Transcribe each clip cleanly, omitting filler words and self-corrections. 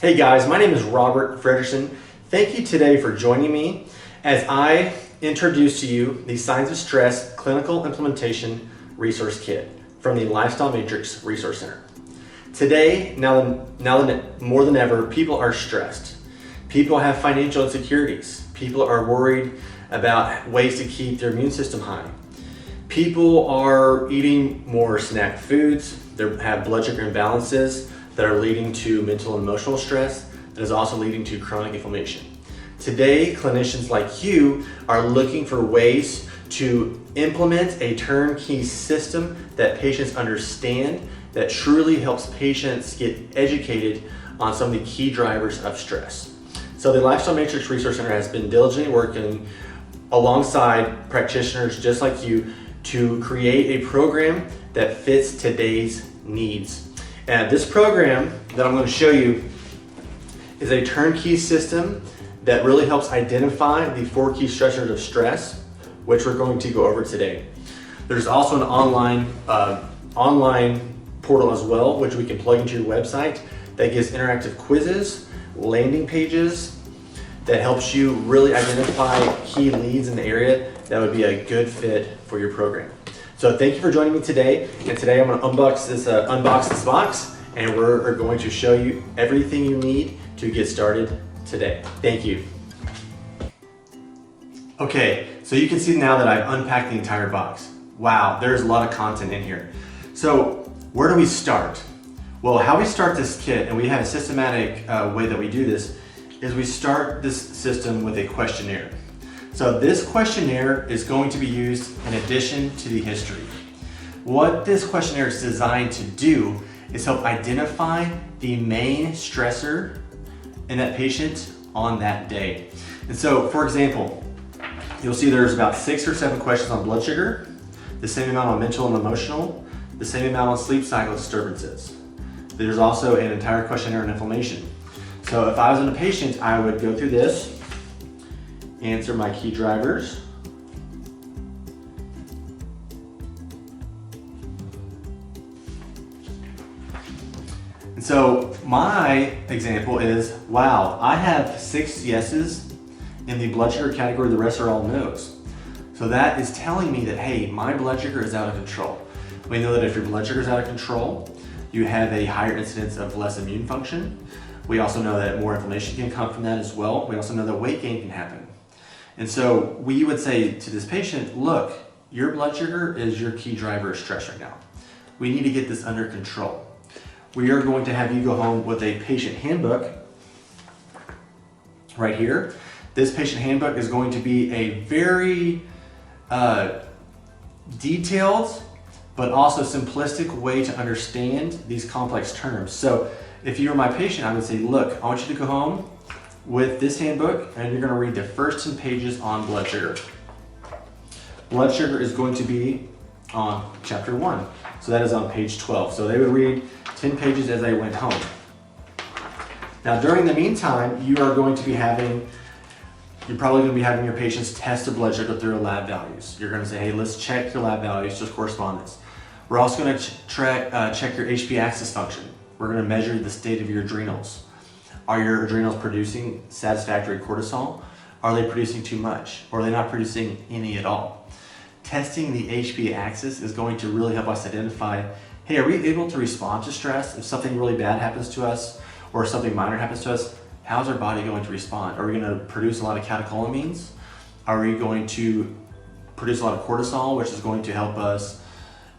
Hey guys, my name is Robert Fredrickson. Thank you today for joining me as I introduce to you the Signs of Stress Clinical Implementation Resource Kit from the Lifestyle Matrix Resource Center. Today, now more than ever, people are stressed. People have financial insecurities. People are worried about ways to keep their immune system high. People are eating more snack foods. They have blood sugar imbalances that are leading to mental and emotional stress that is also leading to chronic inflammation. Today, clinicians like you are looking for ways to implement a turnkey system that patients understand, that truly helps patients get educated on some of the key drivers of stress. So the Lifestyle Matrix Resource Center has been diligently working alongside practitioners just like you to create a program that fits today's needs. And this program that I'm going to show you is a turnkey system that really helps identify the 4 key stressors of stress, which we're going to go over today. There's also an online portal as well, which we can plug into your website that gives interactive quizzes, landing pages, that helps you really identify key leads in the area that would be a good fit for your program. So thank you for joining me today. And today I'm going to unbox this box, and we're going to show you everything you need to get started today. Thank you. Okay, so you can see now that I've unpacked the entire box. Wow, there's a lot of content in here. So where do we start? Well, how we start this kit, and we have a systematic way that we do this, is we start this system with a questionnaire. So this questionnaire is going to be used in addition to the history. What this questionnaire is designed to do is help identify the main stressor in that patient on that day. And so, for example, you'll see there's about 6 or 7 questions on blood sugar, the same amount on mental and emotional, the same amount on sleep cycle disturbances. There's also an entire questionnaire on inflammation. So if I was in a patient, I would go through this, answer my key drivers, and so my example is, wow, I have 6 yeses in the blood sugar category, the rest are all no's. So that is telling me that, hey, my blood sugar is out of control. We know that if your blood sugar is out of control, you have a higher incidence of less immune function. We also know that more inflammation can come from that as well. We also know that weight gain can happen. And so we would say to this patient, look, your blood sugar is your key driver of stress right now. We need to get this under control. We are going to have you go home with a patient handbook right here. This patient handbook is going to be a very detailed but also simplistic way to understand these complex terms. So if you were my patient, I would say, look, I want you to go home with this handbook, and you're going to read the first 10 pages on blood sugar. Blood sugar is going to be on chapter 1. So that is on page 12. So they would read 10 pages as they went home. Now during the meantime, you're probably going to be having your patients test the blood sugar through lab values. You're going to say, hey, let's check your lab values, just correspondence. We're also going to check your HP axis function. We're going to measure the state of your adrenals. Are your adrenals producing satisfactory cortisol? Are they producing too much? Or are they not producing any at all? Testing the HP axis is going to really help us identify, hey, are we able to respond to stress? If something really bad happens to us or something minor happens to us, how's our body going to respond? Are we going to produce a lot of catecholamines? Are we going to produce a lot of cortisol, which is going to help us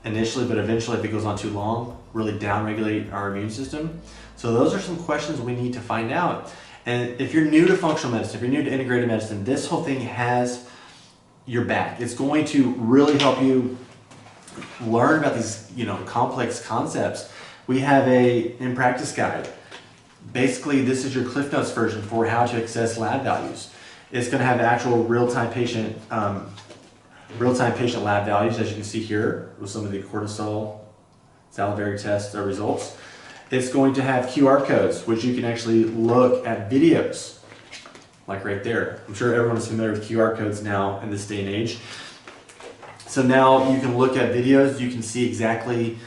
initially, but eventually if it goes on too long, really downregulate our immune system? So those are some questions we need to find out. And if you're new to functional medicine, if you're new to integrated medicine, this whole thing has your back. It's going to really help you learn about these, complex concepts. We have a in practice guide. Basically, this is your Cliff Notes version for how to access lab values. It's going to have actual real-time patient lab values, as you can see here, with some of the cortisol salivary test results. It's going to have QR codes, which you can actually look at videos, like right there. I'm sure everyone is familiar with QR codes now in this day and age. So now you can look at videos, you can see exactly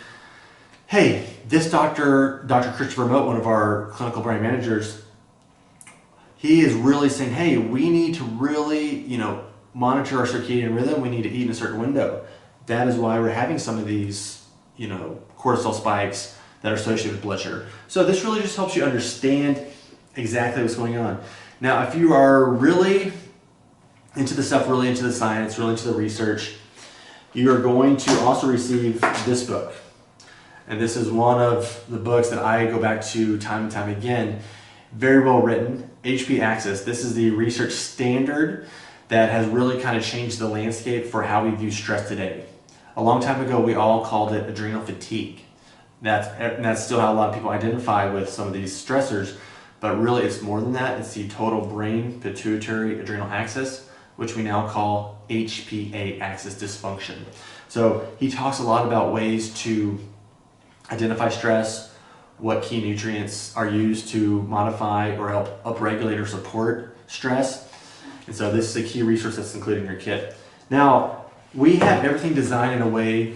hey, this Dr. Christopher Moat, one of our clinical brand managers, he is really saying, hey, we need to really, monitor our circadian rhythm. We need to eat in a certain window. That is why we're having some of these, cortisol spikes that are associated with blood sugar. So this really just helps you understand exactly what's going on. Now, if you are really into the stuff, really into the science, really into the research, you are going to also receive this book. And this is one of the books that I go back to time and time again. Very well written, HP Axis. This is the research standard that has really kind of changed the landscape for how we view stress today. A long time ago, we all called it adrenal fatigue. That's still how a lot of people identify with some of these stressors, but really it's more than that. It's the total brain pituitary adrenal axis, which we now call HPA axis dysfunction. So he talks a lot about ways to identify stress, what key nutrients are used to modify or help upregulate or support stress. And so this is a key resource that's included in your kit. Now, we have everything designed in a way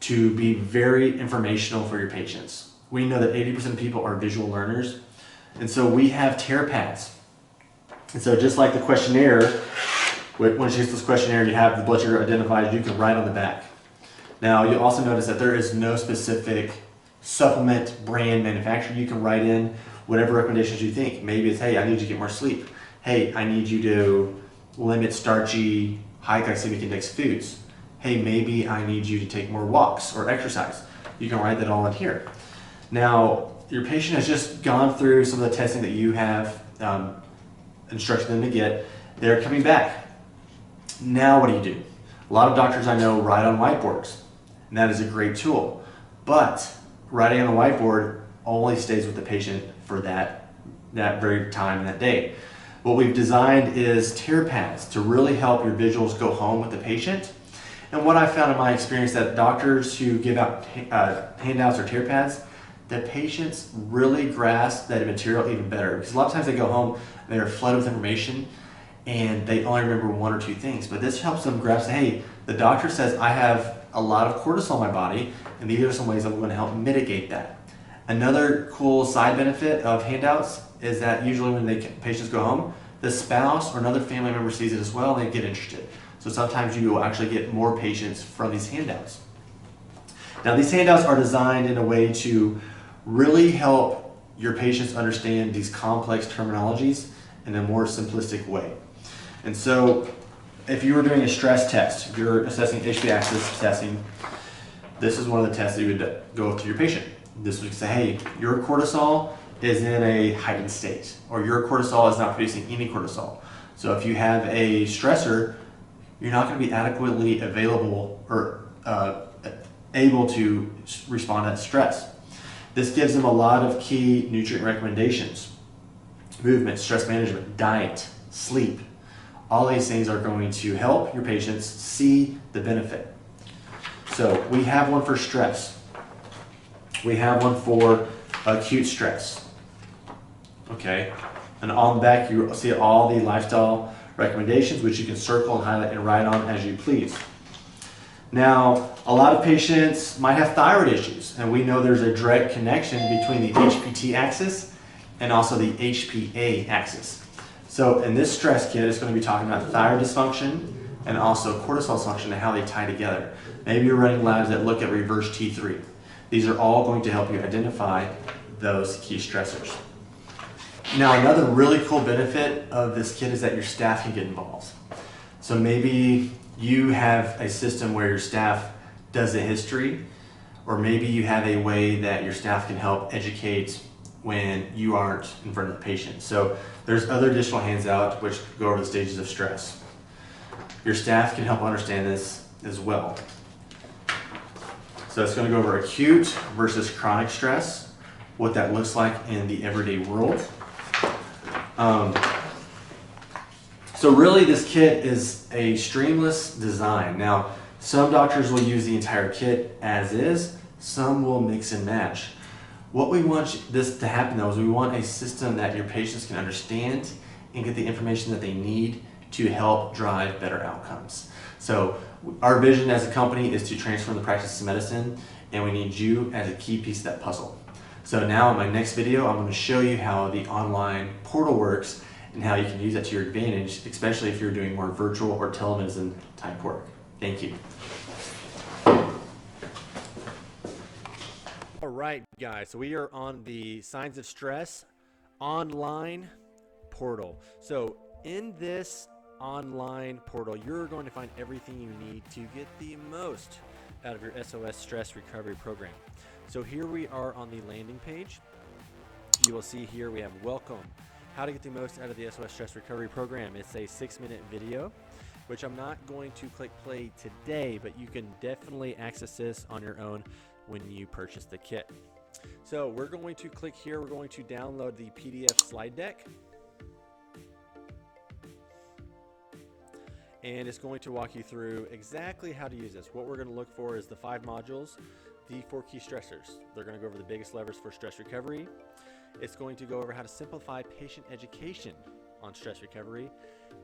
to be very informational for your patients. We know that 80% of people are visual learners, and so we have tear pads. And so just like the questionnaire, once you get this questionnaire, you have the blood sugar identified, you can write on the back. Now, you'll also notice that there is no specific supplement brand manufacturer. You can write in whatever recommendations you think. Maybe it's, hey, I need you to get more sleep. Hey, I need you to limit starchy, high glycemic index foods. Hey, maybe I need you to take more walks or exercise. You can write that all in here. Now, your patient has just gone through some of the testing that you have instructed them to get. They're coming back. Now what do? A lot of doctors I know write on whiteboards, and that is a great tool. But writing on a whiteboard only stays with the patient for that very time and that day. What we've designed is tear pads to really help your visuals go home with the patient. And what I found in my experience that doctors who give out handouts or tear pads, the patients really grasp that material even better. Because a lot of times they go home, they're flooded with information, and they only remember one or two things. But this helps them grasp, hey, the doctor says I have a lot of cortisol in my body, and these are some ways I'm going to help mitigate that. Another cool side benefit of handouts is that usually when patients go home, the spouse or another family member sees it as well, and they get interested. So sometimes you will actually get more patients from these handouts. Now, these handouts are designed in a way to really help your patients understand these complex terminologies in a more simplistic way. And so if you were doing a stress test, if you're assessing HPA axis testing, this is one of the tests that you would go to your patient. This would say, hey, your cortisol is in a heightened state, or your cortisol is not producing any cortisol. So if you have a stressor, you're not going to be adequately available or able to respond to that stress. This gives them a lot of key nutrient recommendations: movement, stress management, diet, sleep. All these things are going to help your patients see the benefit. So we have one for stress. We have one for acute stress. Okay, and on the back you see all the lifestyle recommendations, which you can circle and highlight and write on as you please. Now, a lot of patients might have thyroid issues, and we know there's a direct connection between the HPT axis and also the HPA axis. So in this stress kit, it's going to be talking about thyroid dysfunction and also cortisol dysfunction and how they tie together. Maybe you're running labs that look at reverse T3. These are all going to help you identify those key stressors. Now, another really cool benefit of this kit is that your staff can get involved. So maybe you have a system where your staff does a history, or maybe you have a way that your staff can help educate when you aren't in front of the patient. So there's other additional handouts which go over the stages of stress. Your staff can help understand this as well. So it's going to go over acute versus chronic stress, what that looks like in the everyday world. So really this kit is a streamless design. Now, some doctors will use the entire kit as is, some will mix and match. What we want this to happen though is we want a system that your patients can understand and get the information that they need to help drive better outcomes. So our vision as a company is to transform the practice of medicine and we need you as a key piece of that puzzle. So now in my next video, I'm going to show you how the online portal works and how you can use that to your advantage, especially if you're doing more virtual or telemedicine type work. Thank you. All right, guys, so we are on the Signs of Stress online portal. So in this online portal, you're going to find everything you need to get the most out of your SOS stress recovery program. So here we are on the landing page. You will see here we have welcome, how to get the most out of the SOS stress recovery program. It's a 6-minute video, which I'm not going to click play today, but you can definitely access this on your own when you purchase the kit. So we're going to click here. We're going to download the PDF slide deck. And it's going to walk you through exactly how to use this. What we're going to look for is the 5 modules, the 4 key stressors. They're going to go over the biggest levers for stress recovery. It's going to go over how to simplify patient education on stress recovery,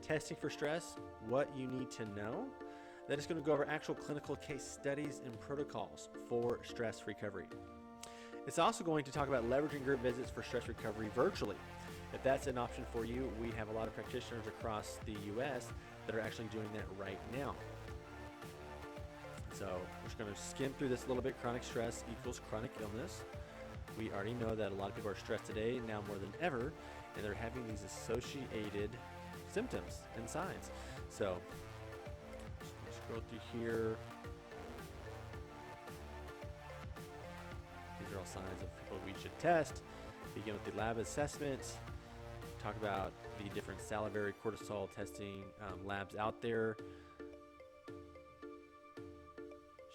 testing for stress, what you need to know. Then it's going to go over actual clinical case studies and protocols for stress recovery. It's also going to talk about leveraging group visits for stress recovery virtually. If that's an option for you, we have a lot of practitioners across the U.S. that are actually doing that right now. So we're just going to skim through this a little bit. Chronic stress equals chronic illness. We already know that a lot of people are stressed today, now more than ever, and they're having these associated symptoms and signs. So scroll through here. These are all signs of people we should test. Begin with the lab assessments. Talk about the different salivary cortisol testing labs out there.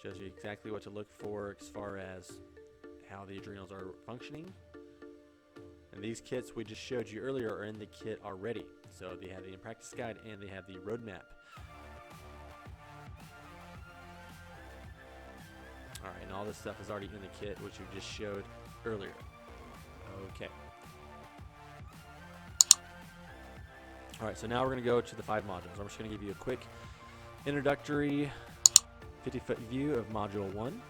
Shows you exactly what to look for as far as how the adrenals are functioning. And these kits we just showed you earlier are in the kit already. So they have the in-practice guide and they have the roadmap. All right, and all this stuff is already in the kit, which we just showed earlier. Okay. All right, so now we're going to go to the 5 modules. I'm just going to give you a quick introductory 50-foot view of Module 1,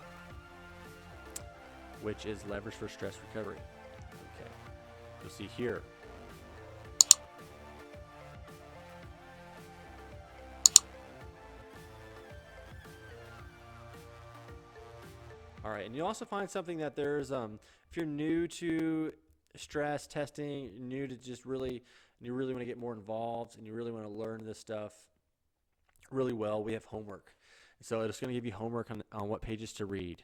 which is levers for stress recovery. Okay, you'll see here. All right, and you'll also find something that there's, if you're new to stress testing, new to just really, you really want to get more involved and you really want to learn this stuff really well, we have homework. So it's going to give you homework on what pages to read,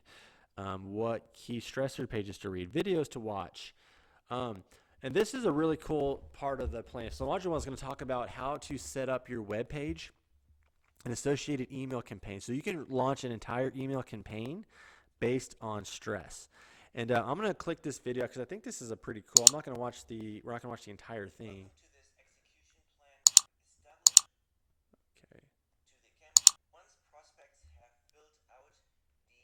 what key stressor pages to read, videos to watch. And this is a really cool part of the plan. So Module 1 is going to talk about how to set up your web page and associated email campaign. So you can launch an entire email campaign based on stress. And I'm going to click this video because I think this is a pretty cool. I'm not going to watch we're not going to watch the entire thing. Okay. Once prospects have filled out the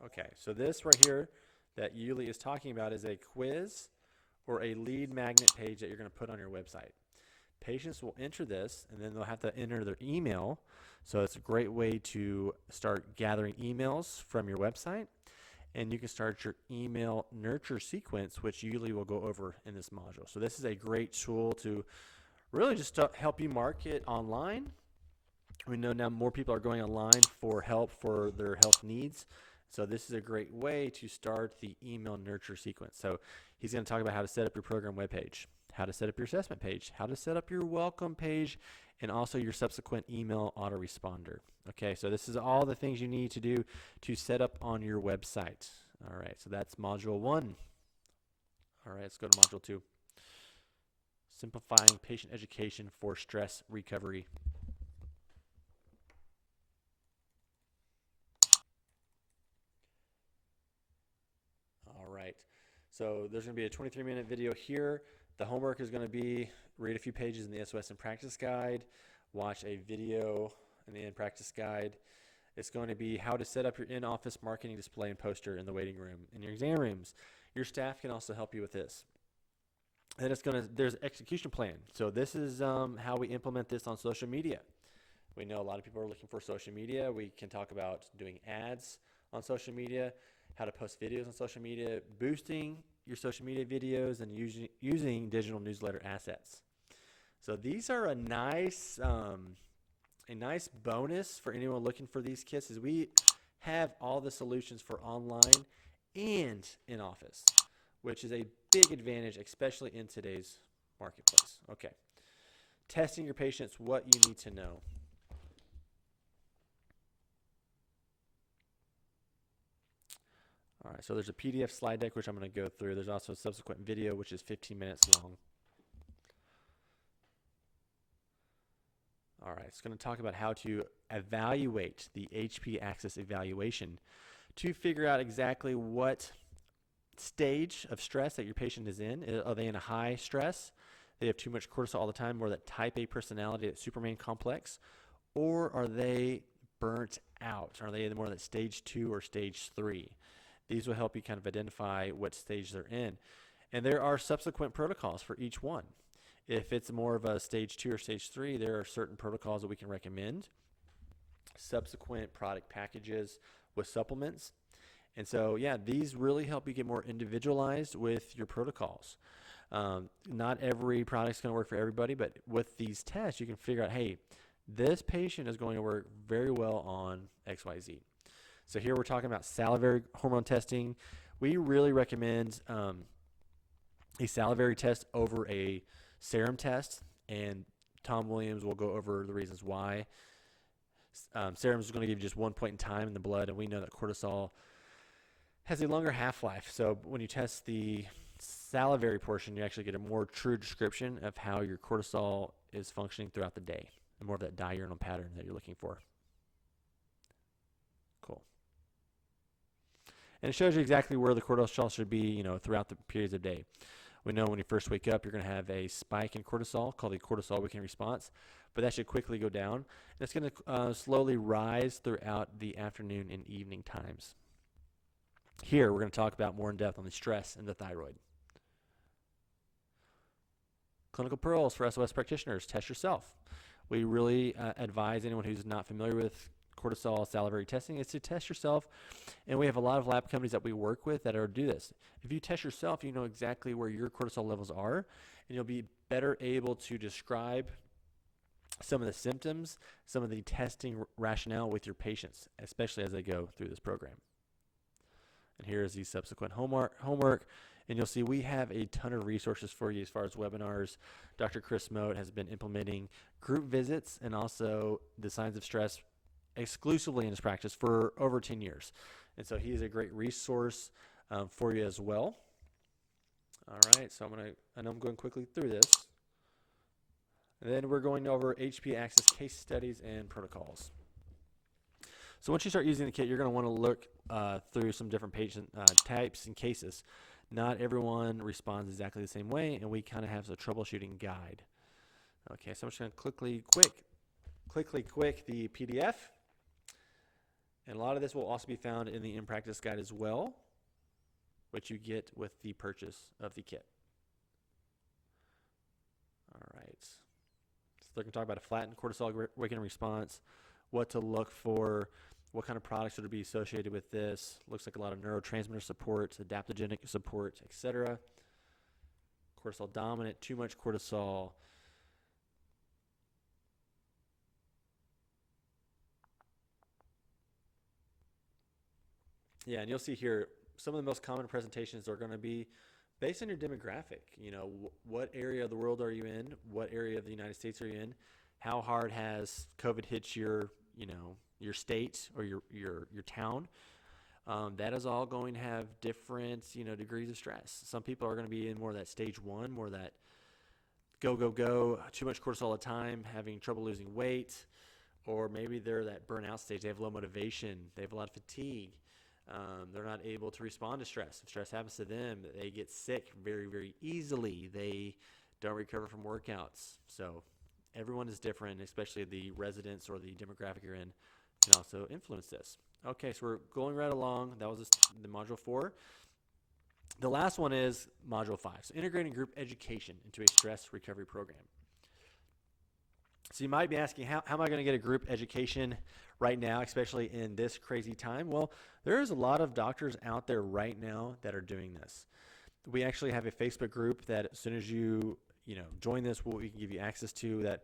Okay, so this right here that Yuli is talking about is a quiz or a lead magnet page that you're going to put on your website. Patients will enter this and then they'll have to enter their email. So it's a great way to start gathering emails from your website. And you can start your email nurture sequence, which Yuli will go over in this module. So this is a great tool to really just help you market online. We know now more people are going online for help for their health needs. So this is a great way to start the email nurture sequence. So he's going to talk about how to set up your program webpage, how to set up your assessment page, how to set up your welcome page, and also your subsequent email autoresponder. Okay, so this is all the things you need to do to set up on your website. All right, so that's Module 1. All right, let's go to Module 2. Simplifying patient education for stress recovery. All right, so there's going to be a 23-minute video here. The homework is going to be read a few pages in the SOS and practice guide, watch a video in the in-practice guide. It's going to be how to set up your in-office marketing display and poster in the waiting room, in your exam rooms. Your staff can also help you with this. And there's execution plan. So this is how we implement this on social media. We know a lot of people are looking for social media. We can talk about doing ads on social media, how to post videos on social media, boosting your social media videos, and using digital newsletter assets. So these are a nice bonus for anyone looking for these kits, is we have all the solutions for online and in office, which is a big advantage, especially in today's marketplace. Okay. Testing your patients, what you need to know. All right, so there's a PDF slide deck, which I'm going to go through. There's also a subsequent video, which is 15 minutes long. All right, it's going to talk about how to evaluate the HP Axis evaluation to figure out exactly what stage of stress that your patient is in. Are they in a high stress? They have too much cortisol all the time, more that type A personality, that Superman complex? Or are they burnt out? Are they more that stage 2 or stage 3? These will help you kind of identify what stage they're in. And there are subsequent protocols for each one. If it's more of a stage 2 or stage 3, there are certain protocols that we can recommend, subsequent product packages with supplements. And so, yeah, these really help you get more individualized with your protocols. Not every product's going to work for everybody, but with these tests, you can figure out, hey, this patient is going to work very well on XYZ. So here we're talking about salivary hormone testing. We really recommend a salivary test over a serum test, and Tom Williams will go over the reasons why. Serum is going to give you just one point in time in the blood, and we know that cortisol has a longer half-life. So when you test the salivary portion, you actually get a more true description of how your cortisol is functioning throughout the day, and more of that diurnal pattern that you're looking for. Cool. And it shows you exactly where the cortisol should be, throughout the periods of day. We know when you first wake up, you're going to have a spike in cortisol called the cortisol awakening response, but that should quickly go down. And it's going to slowly rise throughout the afternoon and evening times. Here, we're going to talk about more in depth on the stress and the thyroid. Clinical pearls for SOS practitioners: test yourself. We really advise anyone who's not familiar with cortisol salivary testing is to test yourself, and we have a lot of lab companies that we work with that do this. If you test yourself, you know exactly where your cortisol levels are, and you'll be better able to describe some of the symptoms, some of the testing rationale with your patients, especially as they go through this program. And here is the subsequent homework. And you'll see we have a ton of resources for you as far as webinars. Dr. Chris Mote has been implementing group visits and also the signs of stress exclusively in his practice for over 10 years. And so he is a great resource for you as well. All right, so I know I'm going quickly through this. And then we're going over HP Axis case studies and protocols. So once you start using the kit, you're going to want to look through some different patient types and cases. Not everyone responds exactly the same way, and we kind of have a troubleshooting guide. Okay, so I'm just going to quickly the PDF. And a lot of this will also be found in the In Practice guide as well, which you get with the purchase of the kit. All right. So they're going to talk about a flattened cortisol awakening response, what to look for, what kind of products should be associated with this. Looks like a lot of neurotransmitter support, adaptogenic support, etc. Cortisol dominant, too much cortisol. Yeah, and you'll see here some of the most common presentations are going to be based on your demographic. What area of the world are you in? What area of the United States are you in? How hard has COVID hit your state or your town? That is all going to have different, degrees of stress. Some people are going to be in more of that stage 1, more of that go, too much cortisol all the time, having trouble losing weight, or maybe they're that burnout stage. They have low motivation. They have a lot of fatigue. They're not able to respond to stress. If stress happens to them, they get sick very, very easily. They don't recover from workouts. So everyone is different, especially the residents or the demographic you're in can also influence this. Okay, so we're going right along. That was the Module 4. The last one is Module 5. So integrating group education into a stress recovery program. So you might be asking, how am I going to get a group education right now, especially in this crazy time? Well, there's a lot of doctors out there right now that are doing this. We actually have a Facebook group that as soon as you join this, we can give you access to that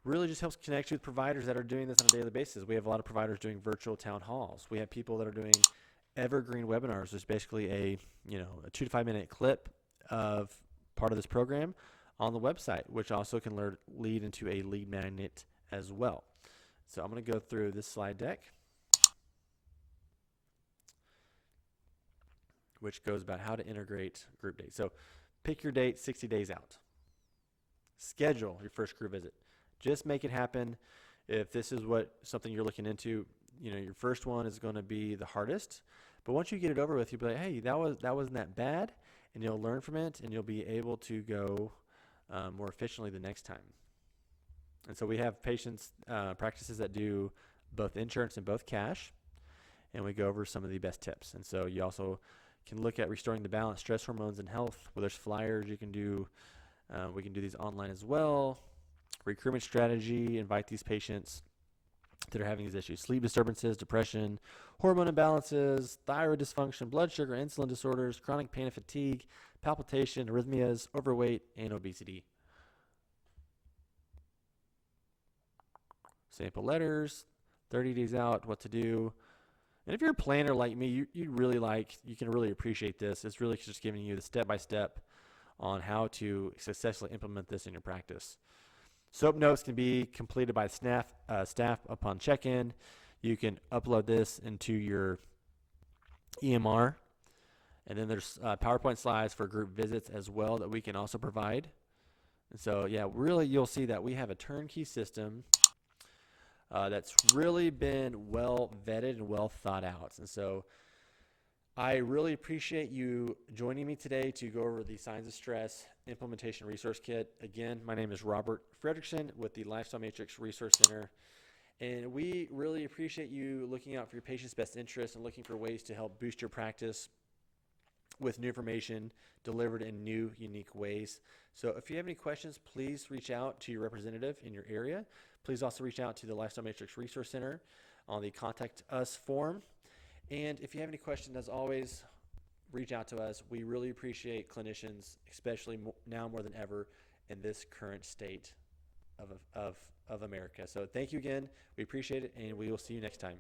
really just helps connect you with providers that are doing this on a daily basis. We have a lot of providers doing virtual town halls. We have people that are doing evergreen webinars, which is basically a 2 to 5 minute clip of part of this program on the website, which also can lead into a lead magnet as well. So I'm going to go through this slide deck, which goes about how to integrate group dates. So pick your date 60 days out. Schedule your first group visit. Just make it happen. If this is something you're looking into, your first one is going to be the hardest. But once you get it over with, you'll be like, hey, that wasn't that bad, and you'll learn from it, and you'll be able to go more efficiently the next time. And so we have practices that do both insurance and both cash, and we go over some of the best tips. And so you also can look at restoring the balance, stress hormones, and health. Where there's flyers, you can do. We can do these online as well. Recruitment strategy, invite these patients that are having these issues: sleep disturbances, depression, hormone imbalances, thyroid dysfunction, blood sugar, insulin disorders, chronic pain and fatigue, palpitation, arrhythmias, overweight, and obesity. Sample letters, 30 days out, what to do. And if you're a planner like me, you can really appreciate this. It's really just giving you the step-by-step on how to successfully implement this in your practice. SOAP notes can be completed by staff upon check-in. You can upload this into your EMR. And then there's PowerPoint slides for group visits as well that we can also provide. And so, yeah, really you'll see that we have a turnkey system that's really been well vetted and well thought out. And so I really appreciate you joining me today to go over the Signs of Stress Implementation Resource Kit. Again, my name is Robert Fredrickson with the Lifestyle Matrix Resource Center, and we really appreciate you looking out for your patient's best interest and looking for ways to help boost your practice with new information delivered in new, unique ways. So if you have any questions, please reach out to your representative in your area. Please also reach out to the Lifestyle Matrix Resource Center on the Contact Us form. And if you have any questions, as always, reach out to us. We really appreciate clinicians, especially now more than ever in this current state of America. So thank you again. We appreciate it, and we will see you next time.